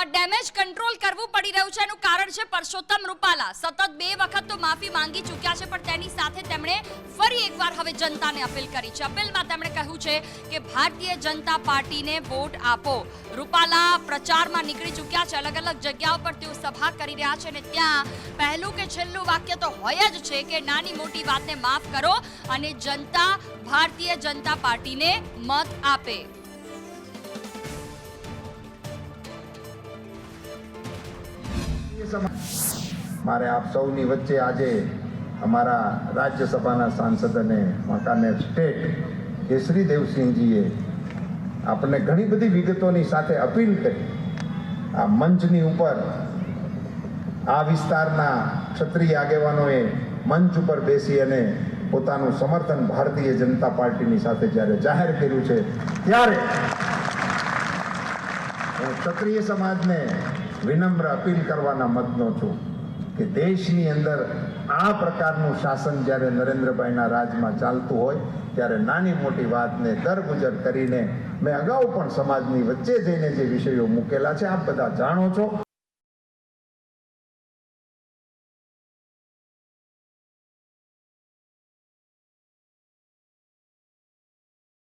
આ damage control કરવું પડી રહ્યું છે. એનું કારણ છે પરસોત્તમ રૂપાલા. સતત 2 વખત તો માફી માંગી ચૂક્યા છે, પણ તેની સાથે તેમણે ફરી એકવાર હવે જનતાને અપીલ કરી છે. અપીલમાં તેમણે કહ્યું છે કે ભારતીય જનતા પાર્ટીને વોટ આપો. રૂપાલા પ્રચારમાં નીકળી ચૂક્યા છે. અલગ અલગ જગ્યાઓ પર તેઓ સભા કરી રહ્યા છે અને ત્યાં પહેલું કે છેલ્લું વાક્ય તો હોય જ છે કે નાની મોટી વાતને માફ કરો અને જનતા ભારતીય જનતા પાર્ટીને મત આપે. મારે આપ સૌની વચ્ચે આજે અમારા રાજ્યસભાના સાંસદ અને વાંકાનેર સ્ટેટ કેસરી દેવસિંહજીએ આપણને ઘણી બધી વિગતોની સાથે અપીલ કરી. આ મંચની ઉપર આ વિસ્તારના ક્ષત્રિય આગેવાનોએ મંચ ઉપર બેસી અને પોતાનું સમર્થન ભારતીય જનતા પાર્ટીની સાથે જ્યારે જાહેર કર્યું છે, ત્યારે હું ક્ષત્રિય સમાજને વિનમ્ર અપીલ કરવાના મતનો છું કે દેશની અંદર આ પ્રકારનું શાસન જ્યારે નરેન્દ્રભાઈના રાજમાં ચાલતું હોય ત્યારે નાની મોટી વાતને દરગુજર કરીને મેં અગાઉ પણ સમાજની વચ્ચે જઈને જે વિષયો મૂકેલા છે આપ બધા જાણો છો.